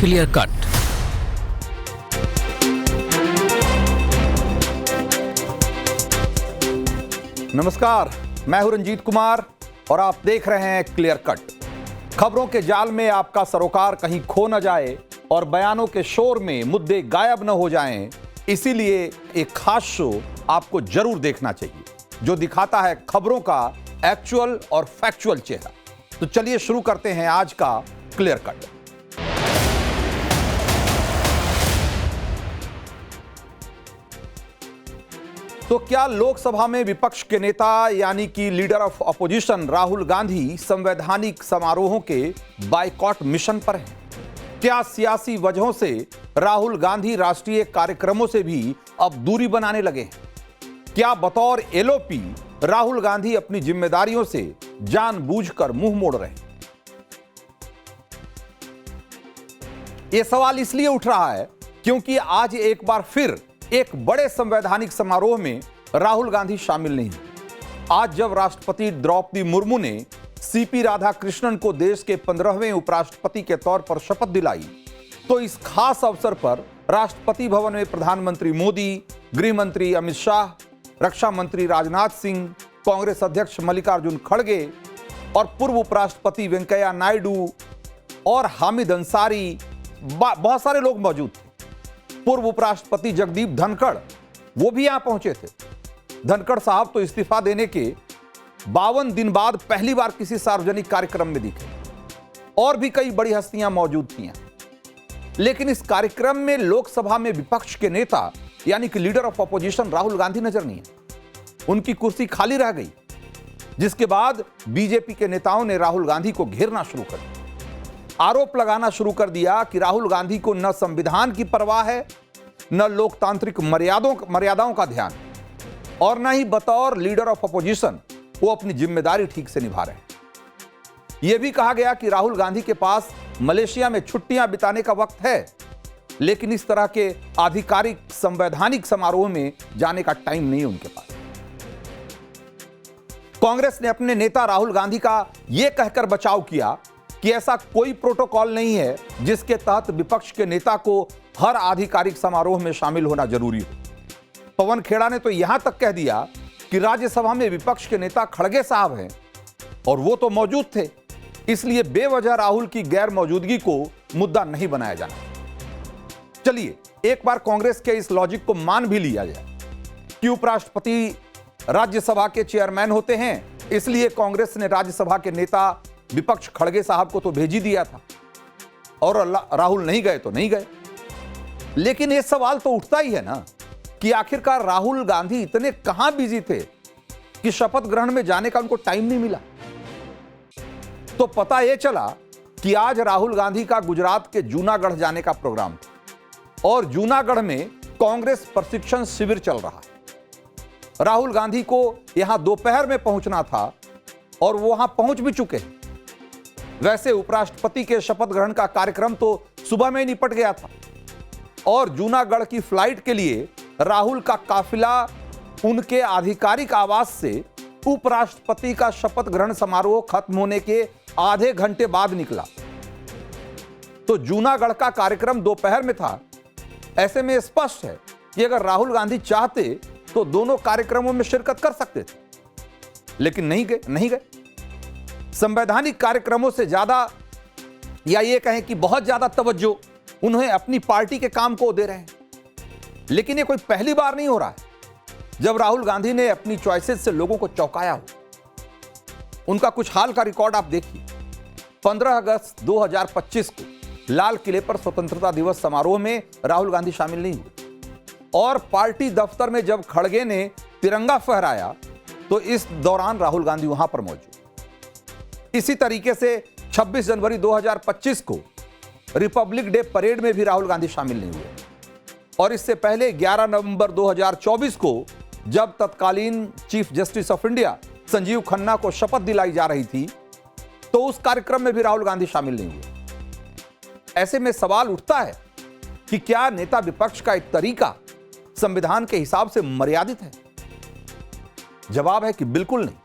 Clear cut. नमस्कार, मैं हूं रंजीत कुमार और आप देख रहे हैं क्लियर कट। खबरों के जाल में आपका सरोकार कहीं खो न जाए और बयानों के शोर में मुद्दे गायब न हो जाएं, इसीलिए एक खास शो आपको जरूर देखना चाहिए जो दिखाता है खबरों का एक्चुअल और फैक्चुअल चेहरा। तो चलिए शुरू करते हैं आज का क्लियर कट। तो क्या लोकसभा में विपक्ष के नेता यानी कि leader of opposition Rahul Gandhi संवैधानिक समारोहों के बायकॉट मिशन पर हैं? क्या सियासी वजहों से राहुल गांधी राष्ट्रीय कार्यक्रमों से भी अब दूरी बनाने लगे हैं? क्या बतौर एलओपी राहुल गांधी अपनी जिम्मेदारियों से जानबूझकर मुंह मोड़ रहे हैं? यह सवाल इसलिए उठ रहा है क्योंकि आज एक बार फिर एक बड़े संवैधानिक समारोह में राहुल गांधी शामिल नहीं। आज जब राष्ट्रपति द्रौपदी मुर्मू ने सीपी राधाकृष्णन को देश के 15वें उपराष्ट्रपति के तौर पर शपथ दिलाई, तो इस खास अवसर पर राष्ट्रपति भवन में प्रधानमंत्री मोदी, गृह मंत्री अमित शाह, रक्षा मंत्री राजनाथ सिंह, कांग्रेस अध्यक्ष मल्लिकार्जुन खड़गे और पूर्व उपराष्ट्रपति वेंकैया नायडू और हामिद अंसारी, बहुत सारे लोग मौजूद थे। पूर्व उपराष्ट्रपति जगदीप धनखड़ वो भी यहां पहुंचे थे। धनखड़ साहब तो इस्तीफा देने के 52 दिन बाद पहली बार किसी सार्वजनिक कार्यक्रम में दिखे। और भी कई बड़ी हस्तियां मौजूद थी, लेकिन इस कार्यक्रम में लोकसभा में विपक्ष के नेता यानी कि leader of opposition Rahul Gandhi नजर नहीं है। उनकी कुर्सी खाली रह गई, जिसके बाद बीजेपी के नेताओं ने राहुल गांधी को घेरना शुरू कर दिया। आरोप लगाना शुरू कर दिया कि राहुल गांधी को न संविधान की परवाह है, न लोकतांत्रिक मर्यादाओं का ध्यान, और न ही बतौर लीडर ऑफ अपोजिशन वो अपनी जिम्मेदारी ठीक से निभा रहे हैं। यह भी कहा गया कि राहुल गांधी के पास मलेशिया में छुट्टियां बिताने का वक्त है, लेकिन इस तरह के आधिकारिक संवैधानिक समारोह में जाने का टाइम नहीं उनके पास। कांग्रेस ने अपने नेता राहुल गांधी का यह कहकर बचाव किया कि ऐसा कोई प्रोटोकॉल नहीं है जिसके तहत विपक्ष के नेता को हर आधिकारिक समारोह में शामिल होना जरूरी हो। पवन खेड़ा ने तो यहां तक कह दिया कि राज्यसभा में विपक्ष के नेता खड़गे साहब हैं और वो तो मौजूद थे, इसलिए बेवजह राहुल की गैर मौजूदगी को मुद्दा नहीं बनाया जाना। चलिए एक बार कांग्रेस के इस लॉजिक को मान भी लिया जाए कि उपराष्ट्रपति राज्यसभा के चेयरमैन होते हैं, इसलिए कांग्रेस ने राज्यसभा के नेता विपक्ष खड़गे साहब को तो भेज ही दिया था और राहुल नहीं गए तो नहीं गए। लेकिन यह सवाल तो उठता ही है ना कि आखिरकार राहुल गांधी इतने कहां बिजी थे कि शपथ ग्रहण में जाने का उनको टाइम नहीं मिला। तो पता यह चला कि आज राहुल गांधी का गुजरात के जूनागढ़ जाने का प्रोग्राम था और जूनागढ़ में कांग्रेस प्रशिक्षण शिविर चल रहा है। राहुल गांधी को यहां दोपहर में पहुंचना था और वो वहां पहुंच भी चुके हैं। वैसे उपराष्ट्रपति के शपथ ग्रहण का कार्यक्रम तो सुबह में ही निपट गया था और जूनागढ़ की फ्लाइट के लिए राहुल का काफिला उनके आधिकारिक आवास से उपराष्ट्रपति का शपथ ग्रहण समारोह खत्म होने के आधे घंटे बाद निकला। तो जूनागढ़ का कार्यक्रम दोपहर में था। ऐसे में स्पष्ट है कि अगर राहुल गांधी चाहते तो दोनों कार्यक्रमों में शिरकत कर सकते थे, लेकिन नहीं गए। संवैधानिक कार्यक्रमों से ज्यादा या ये कहें कि बहुत ज्यादा तवज्जो उन्हें अपनी पार्टी के काम को दे रहे हैं। लेकिन ये कोई पहली बार नहीं हो रहा है जब राहुल गांधी ने अपनी चॉइसेस से लोगों को चौंकाया हो। उनका कुछ हाल का रिकॉर्ड आप देखिए। 15 अगस्त 2025 को लाल किले पर स्वतंत्रता दिवस समारोह में राहुल गांधी शामिल नहीं हुए और पार्टी दफ्तर में जब खड़गे ने तिरंगा फहराया तो इस दौरान राहुल गांधी वहां पर मौजूद। इसी तरीके से 26 जनवरी 2025 को रिपब्लिक डे परेड में भी राहुल गांधी शामिल नहीं हुए और इससे पहले 11 नवंबर 2024 को जब तत्कालीन chief justice of India Sanjeev Khanna को शपथ दिलाई जा रही थी तो उस कार्यक्रम में भी राहुल गांधी शामिल नहीं हुए। ऐसे में सवाल उठता है कि क्या नेता विपक्ष का एक तरीका संविधान के हिसाब से मर्यादित है? जवाब है कि बिल्कुल नहीं,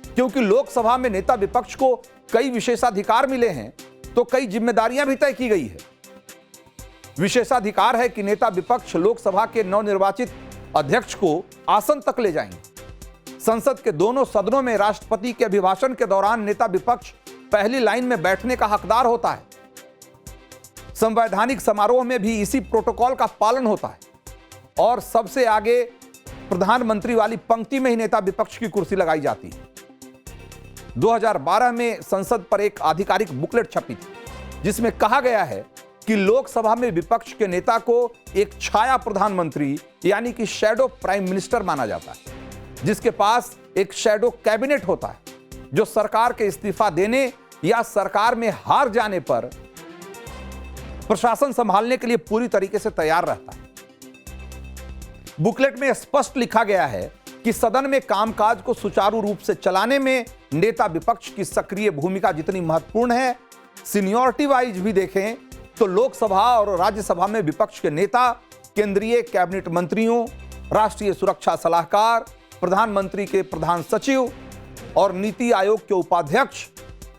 क्योंकि लोकसभा में नेता विपक्ष को कई विशेषाधिकार मिले हैं तो कई जिम्मेदारियां भी तय की गई है विशेषाधिकार है कि नेता विपक्ष लोकसभा के नवनिर्वाचित अध्यक्ष को आसन तक ले जाएंगे। संसद के दोनों सदनों में राष्ट्रपति के अभिभाषण के दौरान नेता विपक्ष पहली लाइन में बैठने का हकदार होता है। संवैधानिक समारोह में भी इसी प्रोटोकॉल का पालन होता है और सबसे आगे प्रधानमंत्री वाली पंक्ति में ही नेता विपक्ष की कुर्सी लगाई जाती है। 2012 में संसद पर एक आधिकारिक बुकलेट छपी थी जिसमें कहा गया है कि लोकसभा में विपक्ष के नेता को एक छाया प्रधानमंत्री यानी कि शैडो प्राइम मिनिस्टर माना जाता है, जिसके पास एक शैडो कैबिनेट होता है जो सरकार के इस्तीफा देने या सरकार में हार जाने पर प्रशासन संभालने के लिए पूरी तरीके से तैयार रहता है। बुकलेट में स्पष्ट लिखा गया है कि सदन में कामकाज को सुचारू रूप से चलाने में नेता विपक्ष की सक्रिय भूमिका जितनी महत्वपूर्ण है, सीनियरिटी वाइज भी देखें तो लोकसभा और राज्यसभा में विपक्ष के नेता केंद्रीय कैबिनेट मंत्रियों, राष्ट्रीय सुरक्षा सलाहकार, प्रधानमंत्री के प्रधान सचिव और नीति आयोग के उपाध्यक्ष,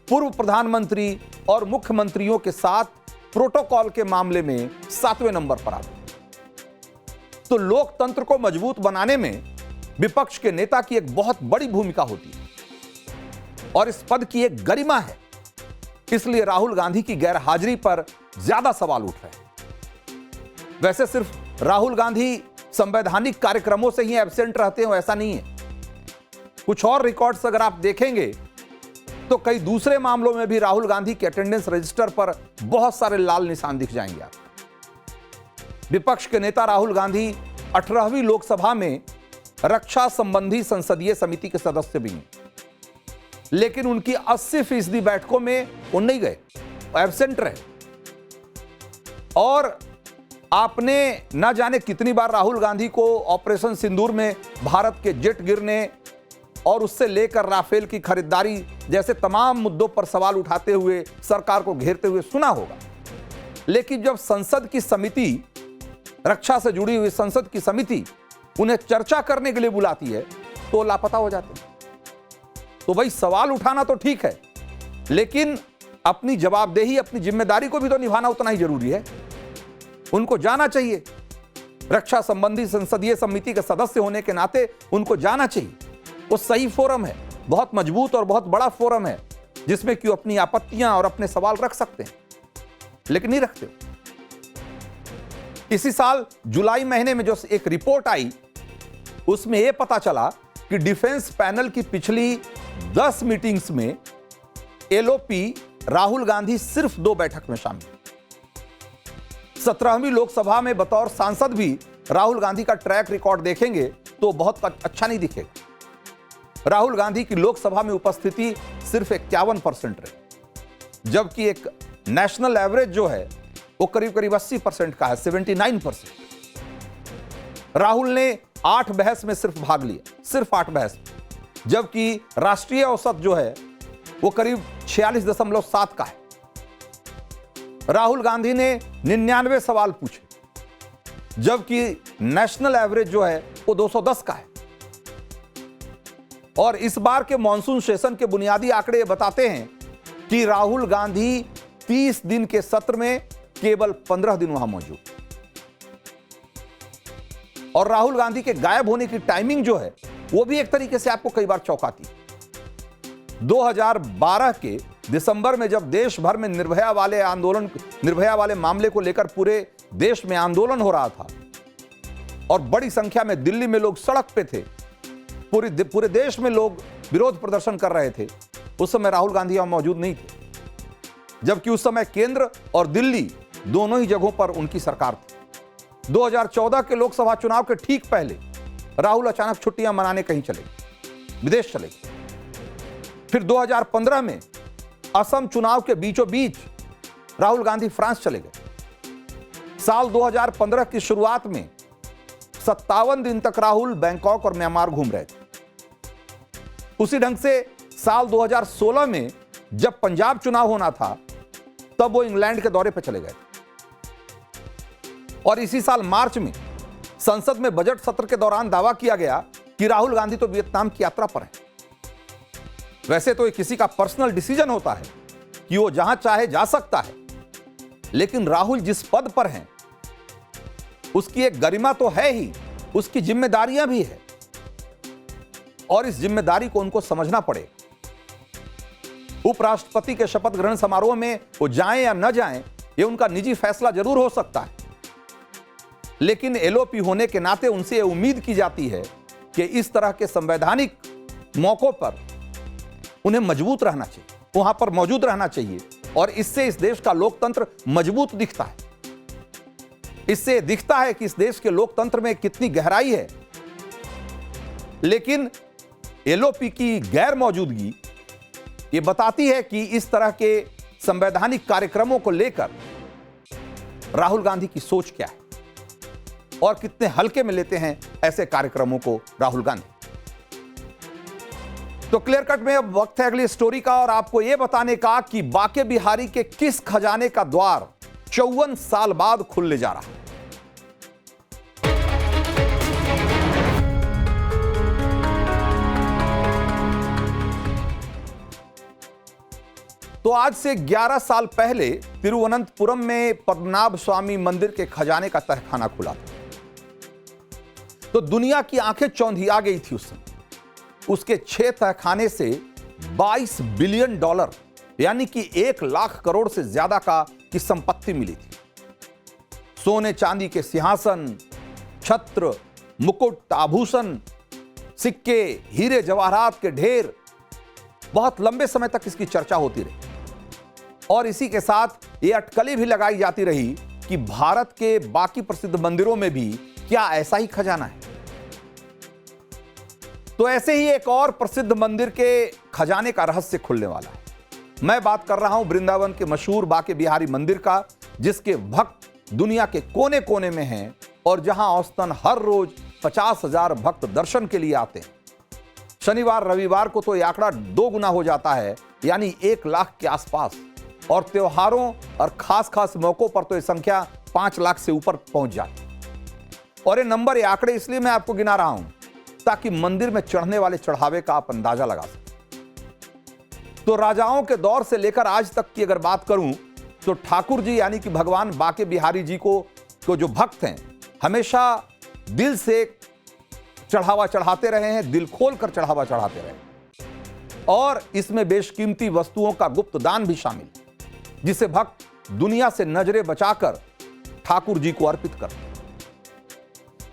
पूर्व प्रधानमंत्री और मुख्यमंत्रियों के साथ प्रोटोकॉल के मामले में 7वें नंबर पर आते हैं। तो लोकतंत्र को मजबूत बनाने में विपक्ष के नेता की एक बहुत बड़ी भूमिका होती है और इस पद की एक गरिमा है। इसलिए राहुल गांधी की गैरहाजिरी पर ज्यादा सवाल उठ रहे हैं। वैसे सिर्फ राहुल गांधी संवैधानिक कार्यक्रमों से ही एब्सेंट रहते हो ऐसा नहीं है। कुछ और रिकॉर्ड्स अगर आप देखेंगे तो कई दूसरे मामलों में भी राहुल गांधी के अटेंडेंस रजिस्टर पर बहुत सारे लाल निशान दिख जाएंगे आपको। विपक्ष के नेता राहुल गांधी 18वीं लोकसभा में रक्षा संबंधी संसदीय समिति के सदस्य भी हैं, लेकिन उनकी 80% बैठकों में वो नहीं गए, एब्सेंट रहे। और आपने न जाने कितनी बार राहुल गांधी को ऑपरेशन सिंदूर में भारत के जेट गिरने और उससे लेकर राफेल की खरीदारी जैसे तमाम मुद्दों पर सवाल उठाते हुए सरकार को घेरते हुए सुना होगा। लेकिन जब संसद की समिति, रक्षा से जुड़ी हुई संसद की समिति उन्हें चर्चा करने के लिए बुलाती है तो लापता हो जाते हैं। तो भाई सवाल उठाना तो ठीक है, लेकिन अपनी जवाबदेही, अपनी जिम्मेदारी को भी तो निभाना उतना ही जरूरी है। उनको जाना चाहिए, रक्षा संबंधी संसदीय समिति के सदस्य होने के नाते उनको जाना चाहिए। वो सही फोरम है, बहुत मजबूत और बहुत बड़ा फोरम है जिसमें कि अपनी आपत्तियां और अपने सवाल रख सकते हैं, लेकिन नहीं रखते। इसी साल जुलाई महीने में जो एक रिपोर्ट आई उसमें यह पता चला कि डिफेंस पैनल की पिछली 10 मीटिंग्स में एलओपी राहुल गांधी सिर्फ 2 बैठक में शामिल। 17वीं लोकसभा में बतौर सांसद भी राहुल गांधी का ट्रैक रिकॉर्ड देखेंगे तो बहुत अच्छा नहीं दिखेगा। राहुल गांधी की लोकसभा में उपस्थिति सिर्फ 51% रही, जबकि एक नेशनल एवरेज जो है वो करीब करीब 80% का है, 79%। राहुल ने 8 बहस में सिर्फ भाग लिया, सिर्फ 8 बहस, जबकि राष्ट्रीय औसत जो है वो करीब 46.7 का है। राहुल गांधी ने 99 सवाल पूछे, जबकि नेशनल एवरेज जो है वो 210 का है। और इस बार के मॉनसून सेशन के बुनियादी आंकड़े बताते हैं कि राहुल गांधी 30 दिन के सत्र में केवल 15 दिन वहां मौजूद। और राहुल गांधी के गायब होने की टाइमिंग जो है वो भी एक तरीके से आपको कई बार चौंकाती है। 2012 के दिसंबर में जब देश भर में निर्भया वाले मामले को लेकर पूरे देश में आंदोलन हो रहा था और बड़ी संख्या में दिल्ली में लोग सड़क पे थे, पूरे देश में लोग विरोध प्रदर्शन कर रहे थे, उस समय राहुल गांधी वहां मौजूद नहीं थे, जबकि उस समय केंद्र और दिल्ली दोनों ही जगहों पर उनकी सरकार थी। 2014 के लोकसभा चुनाव के ठीक पहले राहुल अचानक छुट्टियां मनाने कहीं चले गए, विदेश चले गए। फिर 2015 में असम चुनाव के बीचों बीच राहुल गांधी फ्रांस चले गए। साल 2015 की शुरुआत में 57 दिन तक राहुल बैंकॉक और म्यांमार घूम रहे थे। उसी ढंग से साल 2016 में जब पंजाब चुनाव होना था तब वो इंग्लैंड के दौरे पर चले गए। और इसी साल मार्च में संसद में बजट सत्र के दौरान दावा किया गया कि राहुल गांधी तो वियतनाम की यात्रा पर हैं। वैसे तो ये किसी का पर्सनल डिसीजन होता है कि वो जहां चाहे जा सकता है, लेकिन राहुल जिस पद पर हैं उसकी एक गरिमा तो है ही, उसकी जिम्मेदारियां भी है और इस जिम्मेदारी को उनको समझना पड़ेगा। उपराष्ट्रपति के शपथ ग्रहण समारोह में वो जाएं या न जाएं, ये उनका निजी फैसला जरूर हो सकता है, लेकिन एलओपी होने के नाते उनसे उम्मीद की जाती है कि इस तरह के संवैधानिक मौकों पर उन्हें मजबूत रहना चाहिए, वहां पर मौजूद रहना चाहिए और इससे इस देश का लोकतंत्र मजबूत दिखता है। इससे दिखता है कि इस देश के लोकतंत्र में कितनी गहराई है। लेकिन एलओपी की गैर मौजूदगी ये बताती है कि इस तरह के संवैधानिक कार्यक्रमों को लेकर राहुल गांधी की सोच क्या है और कितने हल्के में लेते हैं ऐसे कार्यक्रमों को राहुल गांधी। तो क्लियर कट में अब वक्त है अगली स्टोरी का और आपको यह बताने का कि बाके बिहारी के किस खजाने का द्वार 54 साल बाद खुलने जा रहा है। तो आज से 11 साल पहले तिरुवनंतपुरम में पद्मनाभ स्वामी मंदिर के खजाने का तहखाना खुला था। तो दुनिया की आंखें चौंधिया गई थी उस समय। उसके 6 तहखाने से 22 बिलियन डॉलर यानी कि 1 लाख करोड़ से ज्यादा की संपत्ति मिली थी। सोने चांदी के सिंहासन, छत्र, मुकुट, आभूषण, सिक्के, हीरे जवाहरात के ढेर, बहुत लंबे समय तक इसकी चर्चा होती रही और इसी के साथ यह अटकलें भी लगाई जाती रही कि भारत के बाकी प्रसिद्ध मंदिरों में भी क्या ऐसा ही खजाना है। तो ऐसे ही एक और प्रसिद्ध मंदिर के खजाने का रहस्य खुलने वाला है। मैं बात कर रहा हूं वृंदावन के मशहूर बाके बिहारी मंदिर का, जिसके भक्त दुनिया के कोने कोने में हैं और जहां औसतन हर रोज 50,000 भक्त दर्शन के लिए आते हैं। शनिवार रविवार को तो यह आंकड़ा 2 गुना हो जाता है, यानी 1 लाख के आसपास, और त्योहारों और खास मौकों पर तो यह संख्या 5 लाख से ऊपर पहुंच जाती है। और ये नंबर, ये आंकड़े इसलिए मैं आपको गिना रहा हूं ताकि मंदिर में चढ़ने वाले चढ़ावे का आप अंदाजा लगा सकें। तो राजाओं के दौर से लेकर आज तक की अगर बात करूं तो ठाकुर जी यानी कि भगवान बाके बिहारी जी को जो भक्त हैं हमेशा दिल से चढ़ावा चढ़ाते रहे हैं, दिल खोल कर चढ़ावा चढ़ाते रहे, और इसमें बेशकीमती वस्तुओं का गुप्त दान भी शामिल, जिसे भक्त दुनिया से नजरें बचाकर ठाकुर जी को अर्पित करते हैं।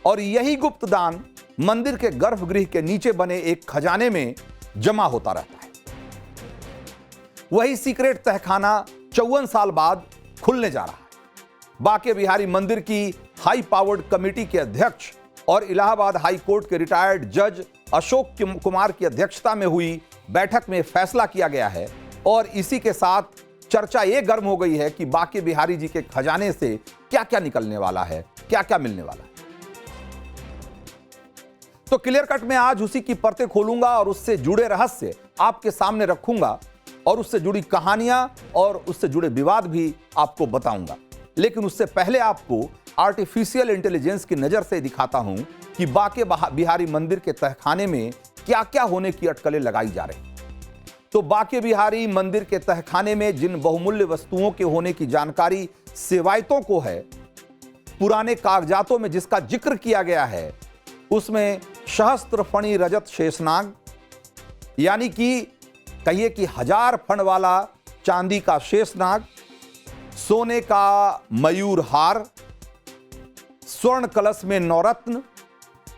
और यही गुप्त दान मंदिर के गर्भगृह के नीचे बने एक खजाने में जमा होता रहता है। वही सीक्रेट तहखाना 54 साल बाद खुलने जा रहा है। बाके बिहारी मंदिर की हाई पावर्ड कमेटी के अध्यक्ष और इलाहाबाद हाई कोर्ट के रिटायर्ड जज अशोक कुमार की अध्यक्षता में हुई बैठक में फैसला किया गया है और इसी के साथ चर्चा यह गर्म हो गई है कि बाके बिहारी जी के खजाने से क्या क्या निकलने वाला है, क्या क्या मिलने वाला है। तो क्लियर कट में आज उसी की परतें खोलूंगा और उससे जुड़े रहस्य आपके सामने रखूंगा और उससे जुड़ी कहानियां और उससे जुड़े विवाद भी आपको बताऊंगा। लेकिन उससे पहले आपको आर्टिफिशियल इंटेलिजेंस की नजर से दिखाता हूं कि बाके बिहारी मंदिर के तहखाने में क्या क्या होने की अटकलें लगाई जा रही। तो बाके बिहारी मंदिर के तहखाने में जिन बहुमूल्य वस्तुओं के होने की जानकारी सेवायतों को है, पुराने कागजातों में जिसका जिक्र किया गया है, उसमें सहस्त्र फणी रजत शेषनाग यानी कि कहिए कि 1000 फण वाला चांदी का शेषनाग, सोने का मयूर हार, स्वर्ण कलश में नवरत्न,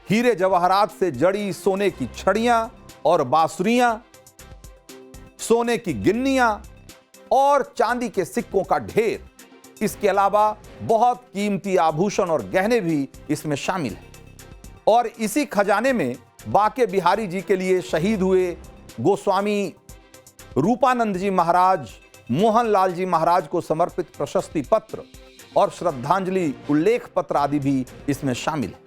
हीरे जवाहरात से जड़ी सोने की छड़ियां और बांसुरियां, सोने की गिन्नियां और चांदी के सिक्कों का ढेर। इसके अलावा बहुत कीमती आभूषण और गहने भी इसमें शामिल हैं। और इसी खजाने में बाके बिहारी जी के लिए शहीद हुए गोस्वामी रूपानंद जी महाराज, मोहनलाल जी महाराज को समर्पित प्रशस्ति पत्र और श्रद्धांजलि उल्लेख पत्र आदि भी इसमें शामिल है।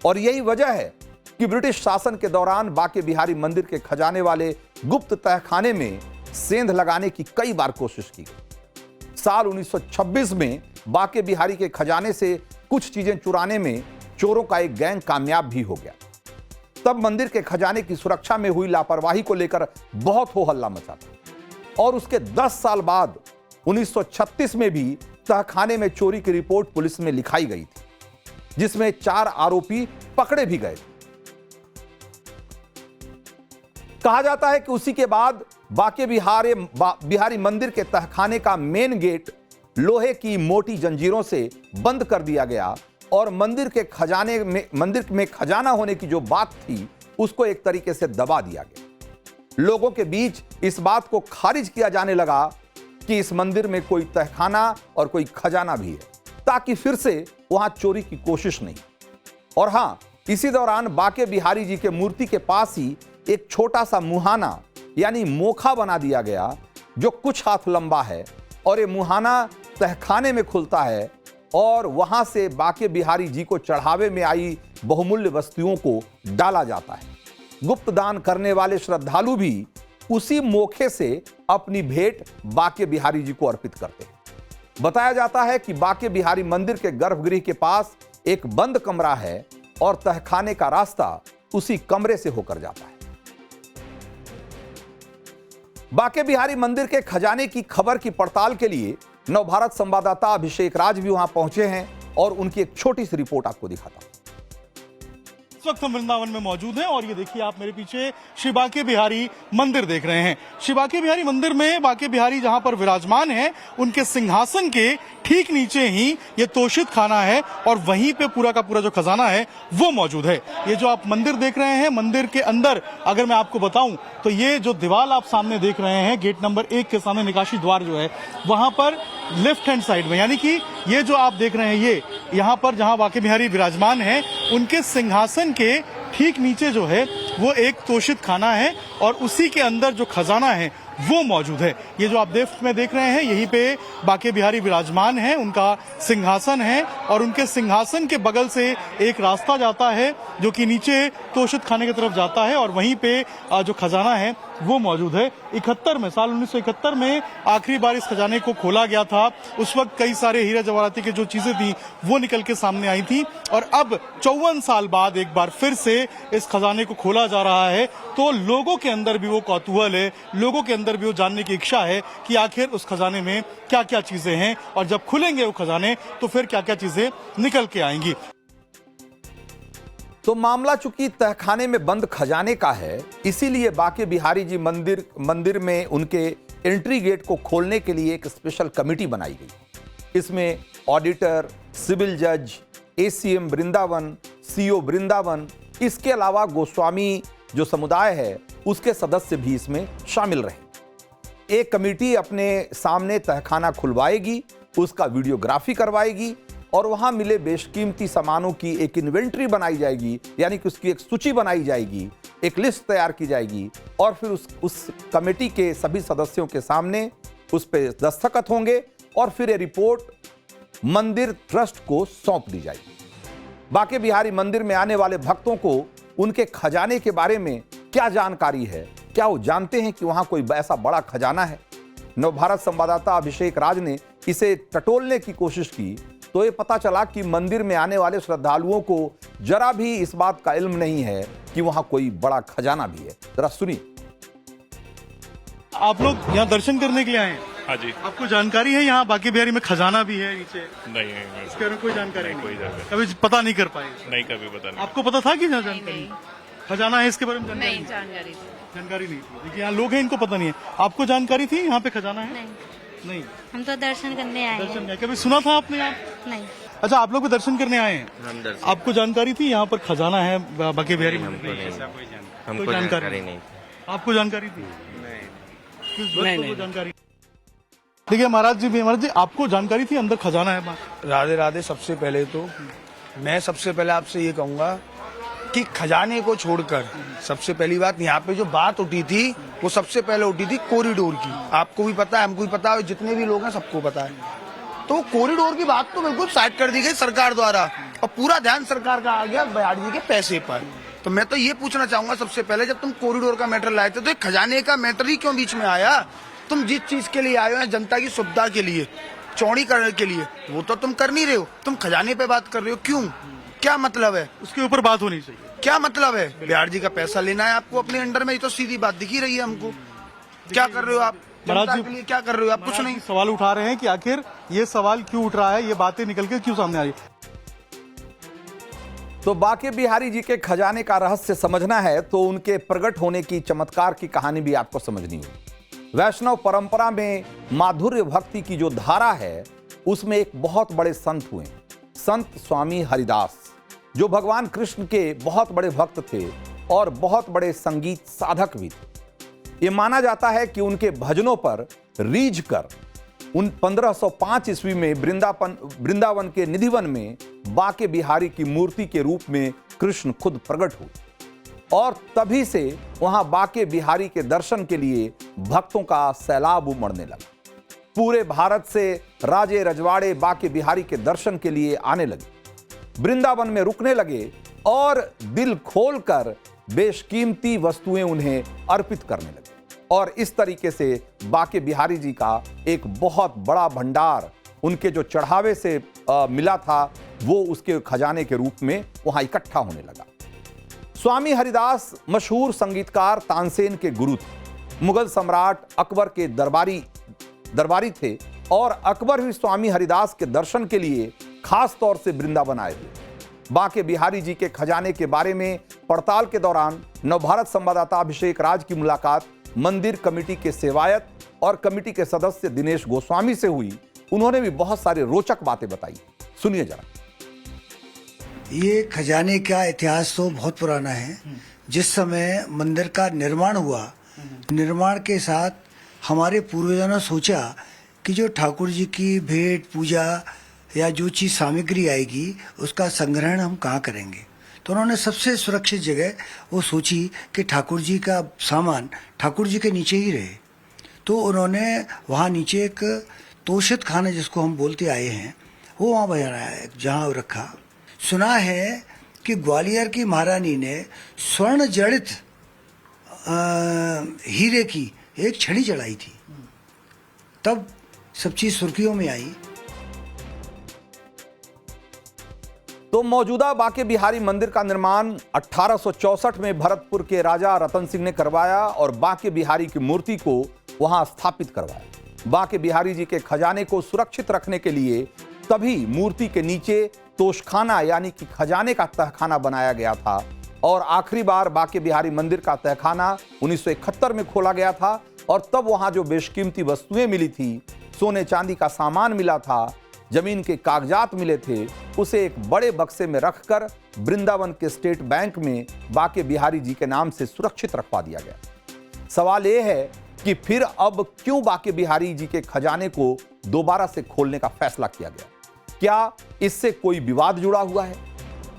और यही वजह है कि ब्रिटिश शासन के दौरान बाके बिहारी मंदिर के खजाने वाले गुप्त तहखाने में सेंध लगाने की कई बार कोशिश की गई। साल 1926 में बाके बिहारी के खजाने से कुछ चीजें चुराने में चोरों का एक गैंग कामयाब भी हो गया। तब मंदिर के खजाने की सुरक्षा में हुई लापरवाही को लेकर बहुत हो हल्ला मचा था और उसके 10 साल बाद 1936 में भी तहखाने में चोरी की रिपोर्ट पुलिस में लिखाई गई थी। जिसमें 4 आरोपी पकड़े भी गए। कहा जाता है कि उसी के बाद बाके बिहारी मंदिर के तहखाने का मेन गेट लोहे की मोटी जंजीरों से बंद कर दिया गया और मंदिर में खजाना होने की जो बात थी उसको एक तरीके से दबा दिया गया। लोगों के बीच इस बात को खारिज किया जाने लगा कि इस मंदिर में कोई तहखाना और कोई खजाना भी है, ताकि फिर से वहां चोरी की कोशिश नहीं। और हां, इसी दौरान बाके बिहारी जी के मूर्ति के पास ही एक छोटा सा मुहाना यानी मोखा बना दिया गया, जो कुछ हाथ लंबा है और ये मुहाना तहखाने में खुलता है और वहां से बाके बिहारी जी को चढ़ावे में आई बहुमूल्य वस्तुओं को डाला जाता है। गुप्त दान करने वाले श्रद्धालु भी उसी मोखे से अपनी भेंट बाके बिहारी जी को अर्पित करते हैं। बताया जाता है कि बाके बिहारी मंदिर के गर्भगृह के पास एक बंद कमरा है और तहखाने का रास्ता उसी कमरे से होकर जाता है। बाके बिहारी मंदिर के खजाने की खबर की पड़ताल के लिए नवभारत संवाददाता अभिषेक राज भी वहां पहुंचे हैं और उनकी एक छोटी सी रिपोर्ट आपको दिखाता हूं। इस वक्त हम वृंदावन में मौजूद हैं और ये देखिए आप मेरे पीछे श्री बाके बिहारी मंदिर देख रहे हैं। श्री बाके बिहारी मंदिर में बाके बिहारी जहां पर विराजमान हैं, उनके सिंहासन के ठीक नीचे ही ये तोशित खाना है और वहीं पे पूरा का पूरा जो खजाना है वो मौजूद है। ये जो आप मंदिर देख रहे हैं, मंदिर के अंदर अगर मैं आपको बताऊं तो ये जो दीवार आप सामने देख रहे हैं, गेट नंबर 1 के सामने निकासी द्वार जो है, वहां पर लेफ्ट हैंड साइड में, यानी कि ये जो आप देख रहे हैं, ये यहाँ पर जहां बाके बिहारी विराजमान है, उनके सिंहासन के ठीक नीचे जो है वो एक तोशित खाना है और उसी के अंदर जो खजाना है वो मौजूद है। ये जो आप लेफ्ट में देख रहे हैं, यहीं पे बाके बिहारी विराजमान है, उनका सिंहासन है और उनके सिंहासन के बगल से एक रास्ता जाता है जो कि नीचे तोशित खाने की तरफ जाता है और वहीं पे जो खजाना है वो मौजूद है। 71 में, साल 1971 में आखिरी बार इस खजाने को खोला गया था। उस वक्त कई सारे हीरा जवाहराती की जो चीजें थी वो निकल के सामने आई थी और अब 54 साल बाद एक बार फिर से इस खजाने को खोला जा रहा है। तो लोगों के अंदर भी वो कौतूहल है, लोगों के अंदर भी वो जानने की इच्छा है कि आखिर उस खजाने में क्या क्या चीजें हैं और जब खुलेंगे वो खजाने तो फिर क्या क्या चीजें निकल के आएंगी। तो मामला चूंकि तहखाने में बंद खजाने का है, इसीलिए बाके बिहारी जी मंदिर में उनके एंट्री गेट को खोलने के लिए एक स्पेशल कमेटी बनाई गई। इसमें ऑडिटर, सिविल जज, एसीएम वृंदावन, सीओ वृंदावन, इसके अलावा गोस्वामी जो समुदाय है उसके सदस्य भी इसमें शामिल रहे। एक कमेटी अपने सामने तहखाना खुलवाएगी, उसका वीडियोग्राफी करवाएगी और वहां मिले बेशकीमती सामानों की एक इन्वेंट्री बनाई जाएगी, यानी कि उसकी एक सूची बनाई जाएगी, एक लिस्ट तैयार की जाएगी और फिर उस कमेटी के सभी सदस्यों के सामने उस पर दस्तखत होंगे और फिर ये रिपोर्ट मंदिर ट्रस्ट को सौंप दी जाएगी। बाके बिहारी मंदिर में आने वाले भक्तों को उनके खजाने के बारे में क्या जानकारी है, क्या वो जानते हैं कि वहां कोई ऐसा बड़ा खजाना है? नवभारत संवाददाता अभिषेक राज ने इसे टटोलने की कोशिश की तो ये पता चला कि मंदिर में आने वाले श्रद्धालुओं को जरा भी इस बात का इल्म नहीं है कि वहां कोई बड़ा खजाना भी है। जरा सुनिए। आप लोग यहाँ दर्शन करने के लिए आए हैं? हाँ जी। आपको जानकारी है यहाँ बाके बिहारी में खजाना भी है नीचे? नहीं, इसके बारे में कोई जानकारी नहीं? कोई जानकारी कभी पता नहीं कर पाए? नहीं, कभी पता नहीं। आपको पता था कि यहाँ जानकारी खजाना है इसके बारे में? नहीं, जानकारी नहीं थी। देखिए यहाँ लोग हैं, इनको पता नहीं है। आपको जानकारी थी यहाँ पे खजाना है? नहीं, हम तो दर्शन करने आए दर्शन हैं। किया। कभी सुना था आपने? आप नहीं। अच्छा, आप लोग भी दर्शन करने आए हैं? हम दर्शन, आपको जानकारी थी यहाँ पर खजाना है बाके बिहारी में? हमको जानकारी नहीं। आपको जानकारी थी? नहीं, जानकारी। देखिए महाराज जी, आपको जानकारी थी अंदर खजाना है? राधे राधे। सबसे पहले तो मैं आपसे ये कहूंगा कि खजाने को छोड़कर सबसे पहली बात यहाँ पे जो बात उठी थी वो सबसे पहले उठी थी कॉरिडोर की। आपको भी पता है, हमको भी पता है, जितने भी लोग हैं सबको पता है। तो कॉरिडोर की बात तो बिल्कुल साइड कर दी गई सरकार द्वारा और पूरा ध्यान सरकार का आ गया बिहारी जी के पैसे पर। तो मैं तो ये पूछना चाहूंगा सबसे पहले, जब तुम कॉरिडोर का मैटर लाए थे तो खजाने का मैटर ही क्यों बीच में आया? तुम जिस चीज के लिए आए हो, जनता की सुविधा के लिए, चौड़ी करने के लिए, वो तो तुम कर नहीं रहे हो। तुम खजाने पे बात कर रहे हो, क्यों? क्या मतलब है? उसके ऊपर बात होनी चाहिए। क्या मतलब है? बिहार जी का पैसा लेना है आपको अपने अंडर में, ये तो सीधी बात दिखी रही है हमको। क्या कर रहे हो आप जनता के लिए? क्या कर रहे हो आप? कुछ नहीं। सवाल उठा रहे हैं कि आखिर ये सवाल क्यों उठ रहा है, ये बातें निकल के क्यों सामने आ रही है? तो बाके बिहारी जी के खजाने का रहस्य समझना है तो उनके प्रकट होने की चमत्कार की कहानी भी आपको समझनी होगी। वैष्णव परंपरा में माधुर्य भक्ति की जो धारा है उसमें एक बहुत बड़े संत हुए, संत स्वामी हरिदास, जो भगवान कृष्ण के बहुत बड़े भक्त थे और बहुत बड़े संगीत साधक भी थे। ये माना जाता है कि उनके भजनों पर रीझ कर उन 1505 ईस्वी में वृंदावन के निधिवन में बाके बिहारी की मूर्ति के रूप में कृष्ण खुद प्रकट हुए और तभी से वहां बाके बिहारी के दर्शन के लिए भक्तों का सैलाब उमड़ने लगा। पूरे भारत से राजे रजवाड़े बाके बिहारी के दर्शन के लिए आने लगे, वृंदावन में रुकने लगे और दिल खोलकर बेशकीमती वस्तुएं उन्हें अर्पित करने लगे और इस तरीके से बाके बिहारी जी का एक बहुत बड़ा भंडार उनके जो चढ़ावे से मिला था वो उसके खजाने के रूप में वहां इकट्ठा होने लगा। स्वामी हरिदास मशहूर संगीतकार तानसेन के गुरु थे, मुगल सम्राट अकबर के दरबारी थे और अकबर भी स्वामी हरिदास के दर्शन के लिए खास तौर से वृंदावन आए थे। बाके बिहारी जी के खजाने के बारे में पड़ताल के दौरान नवभारत संवाददाता अभिषेक राज की मुलाकात मंदिर कमेटी के सेवायत और कमेटी के सदस्य दिनेश गोस्वामी से हुई। उन्होंने भी बहुत सारी रोचक बातें बताई, सुनिए जरा। ये खजाने का इतिहास तो बहुत पुराना है। जिस समय मंदिर का निर्माण हुआ, निर्माण के साथ हमारे पूर्वजों ने सोचा कि जो ठाकुर जी की भेंट पूजा या जो चीज़ सामग्री आएगी उसका संग्रहण हम कहाँ करेंगे। तो उन्होंने सबसे सुरक्षित जगह वो सोची कि ठाकुर जी का सामान ठाकुर जी के नीचे ही रहे। तो उन्होंने वहाँ नीचे एक तोशित खाना जिसको हम बोलते आए हैं वो वहाँ बनाया है, जहाँ रखा। सुना है कि ग्वालियर की महारानी ने स्वर्ण जड़ित हीरे की एक छड़ी चढ़ाई थी, तब सब चीज सुर्खियों में आई। तो मौजूदा बाके बिहारी मंदिर का निर्माण 1864 में भरतपुर के राजा रतन सिंह ने करवाया और बाके बिहारी की मूर्ति को वहां स्थापित करवाया। बाके बिहारी जी के खजाने को सुरक्षित रखने के लिए तभी मूर्ति के नीचे तोशखाना यानी कि खजाने का तहखाना बनाया गया था और आखिरी बार बाके बिहारी मंदिर का तहखाना 1971 में खोला गया था और तब वहां जो बेशकीमती वस्तुएं मिली थी, सोने चांदी का सामान मिला था, जमीन के कागजात मिले थे, उसे एक बड़े बक्से में रखकर वृंदावन के स्टेट बैंक में बाके बिहारी जी के नाम से सुरक्षित रखवा दिया गया। सवाल यह है कि फिर अब क्यों बाके बिहारी जी के खजाने को दोबारा से खोलने का फैसला किया गया? क्या इससे कोई विवाद जुड़ा हुआ है?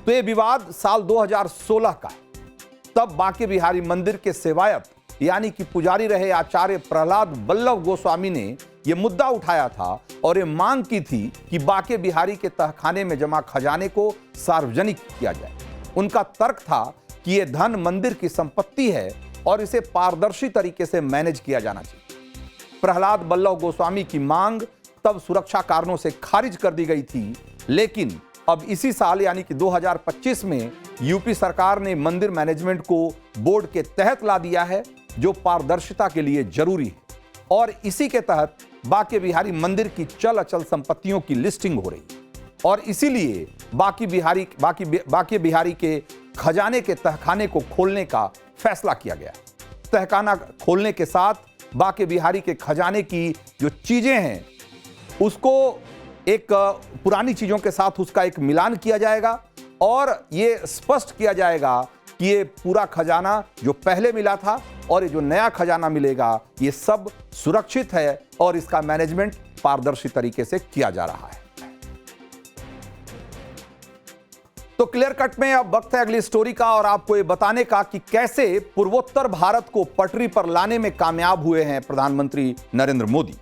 तो यह विवाद साल 2016 का है। तब बाके बिहारी मंदिर के सेवायत यानी कि पुजारी रहे आचार्य प्रहलाद बल्लभ गोस्वामी ने यह मुद्दा उठाया था और ये मांग की थी कि बाके बिहारी के तहखाने में जमा खजाने को सार्वजनिक किया जाए। उनका तर्क था कि यह धन मंदिर की संपत्ति है और इसे पारदर्शी तरीके से मैनेज किया जाना चाहिए। प्रहलाद बल्लभ गोस्वामी की मांग तब सुरक्षा कारणों से खारिज कर दी गई थी, लेकिन अब इसी साल यानी कि 2025 में यूपी सरकार ने मंदिर मैनेजमेंट को बोर्ड के तहत ला दिया है, जो पारदर्शिता के लिए जरूरी है और इसी के तहत बाके बिहारी मंदिर की चल अचल संपत्तियों की लिस्टिंग हो रही है और इसीलिए बाके बिहारी के खजाने के तहखाने को खोलने का फैसला किया गया। तहखाना खोलने के साथ बाके बिहारी के खजाने की जो चीजें हैं उसको एक पुरानी चीजों के साथ उसका एक मिलान किया जाएगा और ये स्पष्ट किया जाएगा कि ये पूरा खजाना जो पहले मिला था और ये जो नया खजाना मिलेगा ये सब सुरक्षित है और इसका मैनेजमेंट पारदर्शी तरीके से किया जा रहा है। तो क्लियर कट में अब वक्त है अगली स्टोरी का और आपको ये बताने का कि कैसे पूर्वोत्तर भारत को पटरी पर लाने में कामयाब हुए हैं प्रधानमंत्री नरेंद्र मोदी।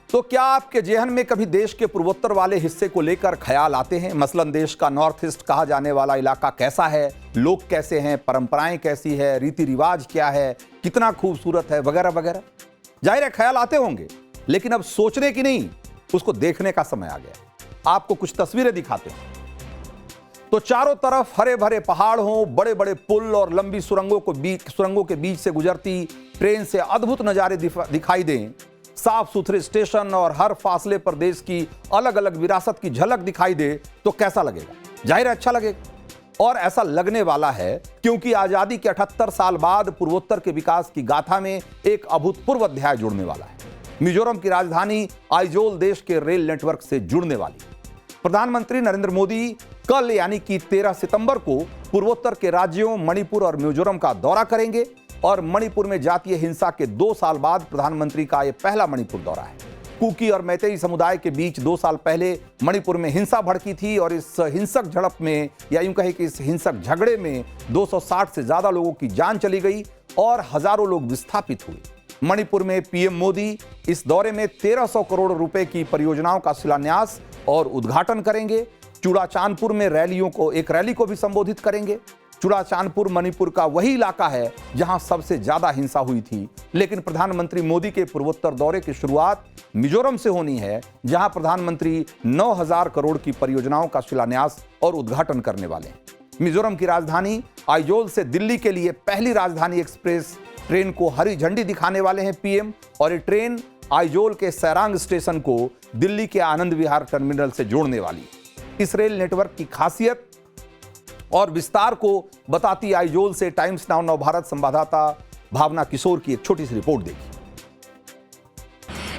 तो क्या आपके जेहन में कभी देश के पूर्वोत्तर वाले हिस्से को लेकर ख्याल आते हैं? मसलन देश का नॉर्थ ईस्ट कहा जाने वाला इलाका कैसा है, लोग कैसे हैं, परंपराएं कैसी है, रीति रिवाज क्या है, कितना खूबसूरत है, वगैरह वगैरह। जाहिर है ख्याल आते होंगे, लेकिन अब सोचने की नहीं, उसको देखने का समय आ गया। आपको कुछ तस्वीरें दिखाते हैं। तो चारों तरफ हरे भरे पहाड़ हों, बड़े बड़े पुल और लंबी सुरंगों के बीच से गुजरती ट्रेन से अद्भुत नजारे दिखाई दें, साफ सुथरे स्टेशन और हर फासले पर देश की अलग अलग विरासत की झलक दिखाई दे, तो कैसा लगेगा? जाहिर है अच्छा लगेगा। और ऐसा लगने वाला है क्योंकि आजादी के 78 साल बाद पूर्वोत्तर के विकास की गाथा में एक अभूतपूर्व अध्याय जुड़ने वाला है। मिजोरम की राजधानी आइजोल देश के रेल नेटवर्क से जुड़ने वाली। प्रधानमंत्री नरेंद्र मोदी कल यानी कि 13 सितंबर को पूर्वोत्तर के राज्यों मणिपुर और मिजोरम का दौरा करेंगे और मणिपुर में जातीय हिंसा के 2 साल बाद प्रधानमंत्री का यह पहला मणिपुर दौरा है। कुकी और मैतेई समुदाय के बीच 2 साल पहले मणिपुर में हिंसा भड़की थी और इस हिंसक झड़प में या यूं कहे कि इस हिंसक झगड़े में 260 से ज्यादा लोगों की जान चली गई और हजारों लोग विस्थापित हुए। मणिपुर में पीएम मोदी इस दौरे में 1300 करोड़ रुपए की परियोजनाओं का शिलान्यास और उद्घाटन करेंगे। चूड़ाचांदपुर में एक रैली को भी संबोधित करेंगे। चूड़ाचांदपुर मणिपुर का वही इलाका है जहां सबसे ज्यादा हिंसा हुई थी, लेकिन प्रधानमंत्री मोदी के पूर्वोत्तर दौरे की शुरुआत मिजोरम से होनी है, जहां प्रधानमंत्री 9000 करोड़ की परियोजनाओं का शिलान्यास और उद्घाटन करने वाले हैं। मिजोरम की राजधानी आइजोल से दिल्ली के लिए पहली राजधानी एक्सप्रेस ट्रेन को हरी झंडी दिखाने वाले हैं पीएम, और ये ट्रेन आइजोल के सैरांग स्टेशन को दिल्ली के आनंद विहार टर्मिनल से जोड़ने वाली है। इस रेल नेटवर्क की खासियत और विस्तार को बताती आइजोल से टाइम्स नाउ नवभारत संवाददाता भावना किशोर की एक छोटी सी रिपोर्ट देखी।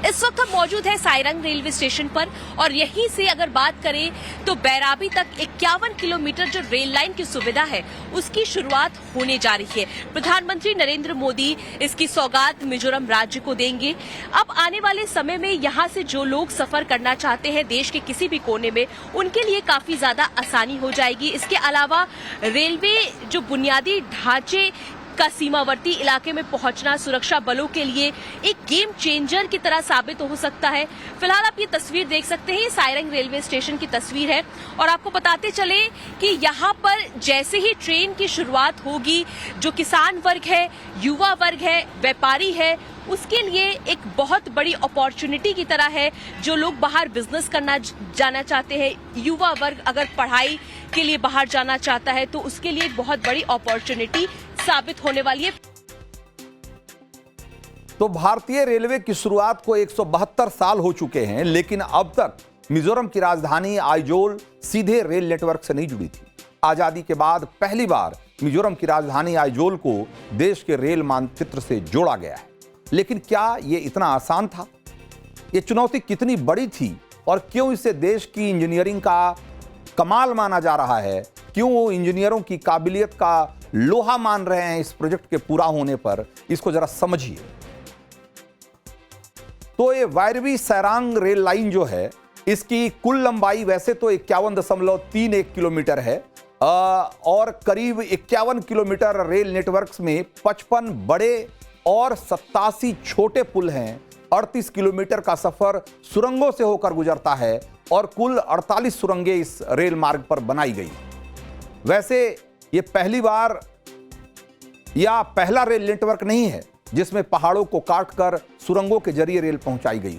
इस वक्त हम मौजूद है साइरंग रेलवे स्टेशन पर और यहीं से अगर बात करें तो बैराबी तक 51 किलोमीटर जो रेल लाइन की सुविधा है उसकी शुरुआत होने जा रही है। प्रधानमंत्री नरेंद्र मोदी इसकी सौगात मिजोरम राज्य को देंगे। अब आने वाले समय में यहां से जो लोग सफर करना चाहते हैं देश के किसी भी कोने में, उनके लिए काफी ज्यादा आसानी हो जाएगी। इसके अलावा रेलवे जो बुनियादी ढांचे का सीमावर्ती इलाके में पहुंचना सुरक्षा बलों के लिए एक गेम चेंजर की तरह साबित हो सकता है। फिलहाल आप ये तस्वीर देख सकते हैं, साइरंग रेलवे स्टेशन की तस्वीर है और आपको बताते चले कि यहाँ पर जैसे ही ट्रेन की शुरुआत होगी, जो किसान वर्ग है, युवा वर्ग है, व्यापारी है, उसके लिए एक बहुत बड़ी अपॉर्चुनिटी की तरह है। जो लोग बाहर बिजनेस करना जाना चाहते हैं, युवा वर्ग अगर पढ़ाई के लिए बाहर जाना चाहता है तो उसके लिए एक बहुत बड़ी अपॉर्चुनिटी साबित होने वाली है। तो भारतीय रेलवे की शुरुआत को 172 साल हो चुके हैं, लेकिन अब तक मिजोरम की राजधानी आइजोल सीधे रेल नेटवर्क से नहीं जुड़ी थी। आजादी के बाद पहली बार मिजोरम की राजधानी आइजोल को देश के रेल मानचित्र से जोड़ा गया है। लेकिन क्या यह इतना आसान था? यह चुनौती कितनी बड़ी थी और क्यों इसे देश की इंजीनियरिंग का कमाल माना जा रहा है? क्यों वो इंजीनियरों की काबिलियत का लोहा मान रहे हैं इस प्रोजेक्ट के पूरा होने पर? इसको जरा समझिए। तो ये वायरवी सैरांग रेल लाइन जो है, इसकी कुल लंबाई वैसे तो 51.31 किलोमीटर है और करीब 51 किलोमीटर रेल नेटवर्क्स में 55 बड़े और 87 छोटे पुल हैं। 38 किलोमीटर का सफर सुरंगों से होकर गुजरता है और कुल 48 सुरंगें इस रेल मार्ग पर बनाई गई। वैसे ये पहली बार या पहला रेल नेटवर्क नहीं है जिसमें पहाड़ों को काटकर सुरंगों के जरिए रेल पहुंचाई गई,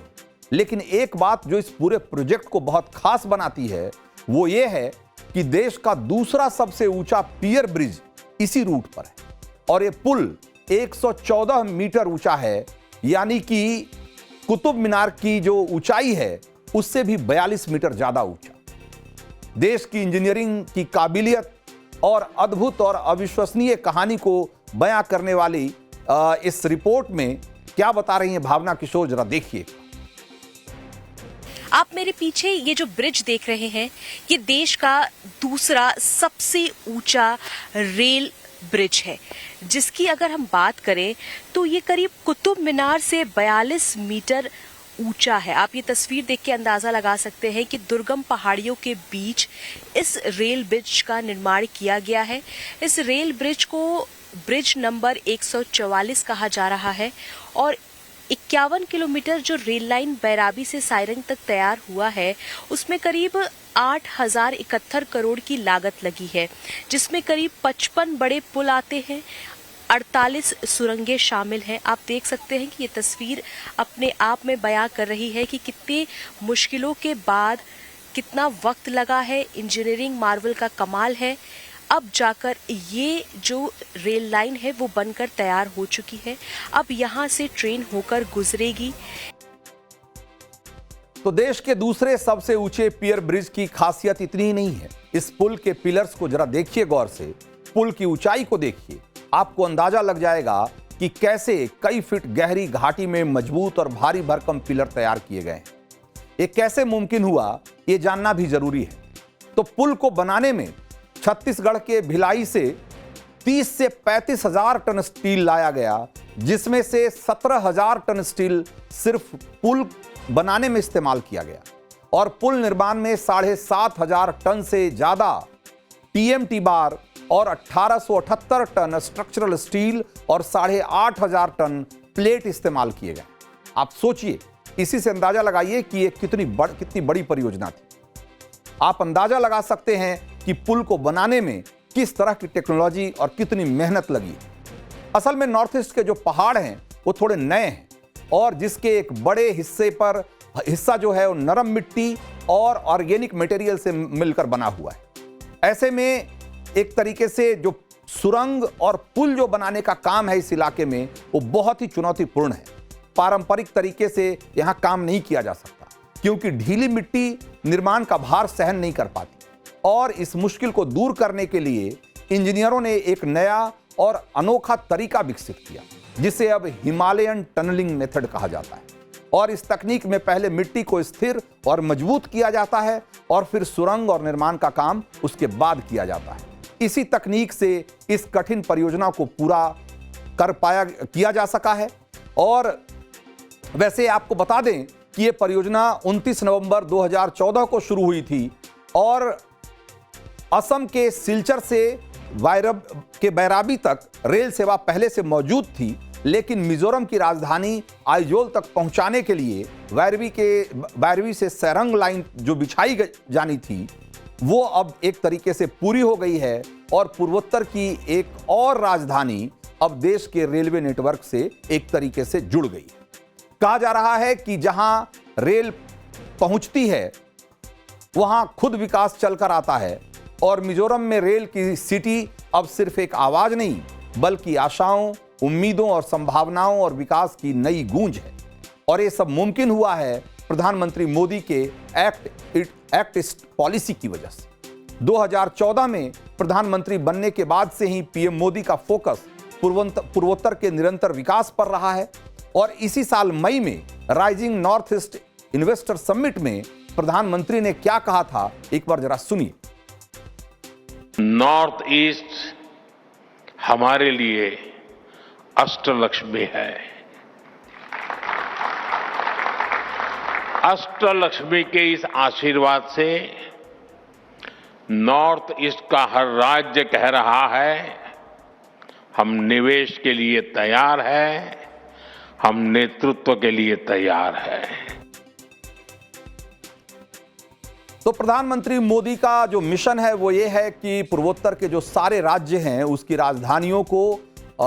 लेकिन एक बात जो इस पूरे प्रोजेक्ट को बहुत खास बनाती है वो ये है कि देश का दूसरा सबसे ऊंचा पियर ब्रिज इसी रूट पर है और ये पुल 114 मीटर ऊंचा है, यानी कि कुतुब मीनार की जो ऊंचाई है उससे भी 42 मीटर ज्यादा ऊंचा। देश की इंजीनियरिंग की काबिलियत और अद्भुत और अविश्वसनीय कहानी को बयां करने वाली इस रिपोर्ट में क्या बता रही हैं भावना किशोर, जरा देखिए। आप मेरे पीछे ये जो ब्रिज देख रहे हैं, ये देश का दूसरा सबसे ऊंचा रेल ब्रिज है, जिसकी अगर हम बात करें तो ये करीब कुतुब मीनार से 42 मीटर ऊंचा है। आप ये तस्वीर देख के अंदाजा लगा सकते हैं कि दुर्गम पहाड़ियों के बीच इस रेल ब्रिज का निर्माण किया गया है। इस रेल ब्रिज को ब्रिज नंबर 144 कहा जा रहा है और 51 किलोमीटर जो रेल लाइन बैराबी से साइरंग तक तैयार हुआ है उसमें करीब 8071 करोड़ की लागत लगी है, जिसमें करीब 55 बड़े पुल आते हैं, 48 सुरंगें शामिल हैं। आप देख सकते हैं कि ये तस्वीर अपने आप में बयां कर रही है कि कितनी मुश्किलों के बाद कितना वक्त लगा है, इंजीनियरिंग मार्वल का कमाल है। अब जाकर ये जो रेल लाइन है वो बनकर तैयार हो चुकी है। अब यहाँ से ट्रेन होकर गुजरेगी। तो देश के दूसरे सबसे ऊंचे पियर ब्रिज की खासियत इतनी ही नहीं है। इस पुल के पिलर्स को जरा देखिए गौर से, पुल की ऊंचाई को देखिए, आपको अंदाजा लग जाएगा कि कैसे कई फीट गहरी घाटी में मजबूत और भारी भरकम पिलर तैयार किए गए हैं। ये कैसे मुमकिन हुआ, ये जानना भी जरूरी है। तो पुल को बनाने में छत्तीसगढ़ के भिलाई से 30 से 35 हजार टन स्टील लाया गया, जिसमें से 17,000 टन स्टील सिर्फ पुल बनाने में इस्तेमाल किया गया और पुल निर्माण में 7,500 टन से ज्यादा टीएमटी बार और 1878 टन स्ट्रक्चरल स्टील और 8,500 टन प्लेट इस्तेमाल किए गए। आप सोचिए, इसी से अंदाजा लगाइए कि ये कितनी बड़ी परियोजना थी। आप अंदाजा लगा सकते हैं कि पुल को बनाने में किस तरह की टेक्नोलॉजी और कितनी मेहनत लगी। असल में नॉर्थ ईस्ट के जो पहाड़ हैं वो थोड़े नए हैं और जिसके एक बड़े हिस्सा जो है वो नरम मिट्टी और ऑर्गेनिक मटेरियल से मिलकर बना हुआ है। ऐसे में एक तरीके से जो सुरंग और पुल जो बनाने का काम है इस इलाके में वो बहुत ही चुनौतीपूर्ण है। पारंपरिक तरीके से यहां काम नहीं किया जा सकता क्योंकि ढीली मिट्टी निर्माण का भार सहन नहीं कर पाती और इस मुश्किल को दूर करने के लिए इंजीनियरों ने एक नया और अनोखा तरीका विकसित किया जिसे अब हिमालयन टनलिंग मेथड कहा जाता है। और इस तकनीक में पहले मिट्टी को स्थिर और मजबूत किया जाता है और फिर सुरंग और निर्माण का काम उसके बाद किया जाता है। इसी तकनीक से इस कठिन परियोजना को पूरा किया जा सका है। और वैसे आपको बता दें कि यह परियोजना 29 नवंबर 2014 को शुरू हुई थी और असम के सिलचर से बैराबी तक रेल सेवा पहले से मौजूद थी, लेकिन मिजोरम की राजधानी आइजोल तक पहुंचाने के लिए बैरवी से सेरंग लाइन जो बिछाई जानी थी वो अब एक तरीके से पूरी हो गई है और पूर्वोत्तर की एक और राजधानी अब देश के रेलवे नेटवर्क से एक तरीके से जुड़ गई है। कहा जा रहा है कि जहां रेल पहुंचती है वहां खुद विकास चलकर आता है और मिजोरम में रेल की सिटी अब सिर्फ एक आवाज नहीं बल्ककि आशाओं, उम्मीदों और संभावनाओं और विकास की नई गूंज है। और ये सब मुमकिन हुआ है प्रधानमंत्री मोदी के एक्ट ईस्ट पॉलिसी की वजह से। 2014 में प्रधानमंत्री बनने के बाद से ही पीएम मोदी का फोकस पूर्वोत्तर के निरंतर विकास पर रहा है और इसी साल मई में rising north east investor summit में प्रधानमंत्री ने क्या कहा था, एक बार जरा सुनिए। नॉर्थ ईस्ट हमारे लिए अष्टलक्ष्मी है। अष्टलक्ष्मी के इस आशीर्वाद से नॉर्थ ईस्ट का हर राज्य कह रहा है हम निवेश के लिए तैयार हैं, हम नेतृत्व के लिए तैयार हैं। तो प्रधानमंत्री मोदी का जो मिशन है वो ये है कि पूर्वोत्तर के जो सारे राज्य हैं उसकी राजधानियों को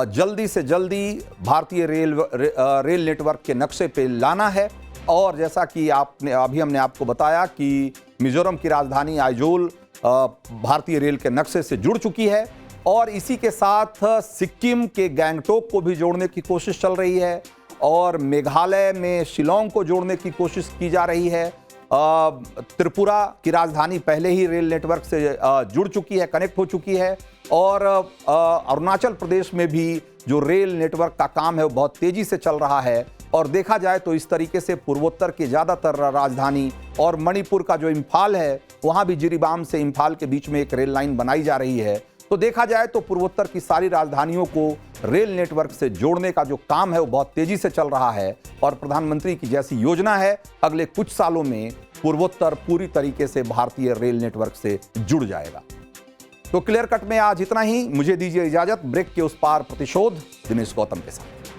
जल्दी से जल्दी भारतीय रेल नेटवर्क के नक्शे पे लाना है। और जैसा कि हमने आपको बताया कि मिजोरम की राजधानी आइजोल भारतीय रेल के नक्शे से जुड़ चुकी है और इसी के साथ सिक्किम के गैंगटोक को भी जोड़ने की कोशिश चल रही है और मेघालय में शिलोंग को जोड़ने की कोशिश की जा रही है। त्रिपुरा की राजधानी पहले ही रेल नेटवर्क से जुड़ चुकी है, कनेक्ट हो चुकी है और अरुणाचल प्रदेश में भी जो रेल नेटवर्क का काम है वो बहुत तेजी से चल रहा है। और देखा जाए तो इस तरीके से पूर्वोत्तर की ज़्यादातर राजधानी और मणिपुर का जो इम्फाल है वहाँ भी जिरीबाम से इम्फाल के बीच में एक रेल लाइन बनाई जा रही है। तो देखा जाए तो पूर्वोत्तर की सारी राजधानियों को रेल नेटवर्क से जोड़ने का जो काम है वो बहुत तेजी से चल रहा है और प्रधानमंत्री की जैसी योजना है अगले कुछ सालों में पूर्वोत्तर पूरी तरीके से भारतीय रेल नेटवर्क से जुड़ जाएगा। तो क्लियर कट में आज इतना ही। मुझे दीजिए इजाजत। ब्रेक के उस पार प्रतिशोध दिनेश गौतम के साथ।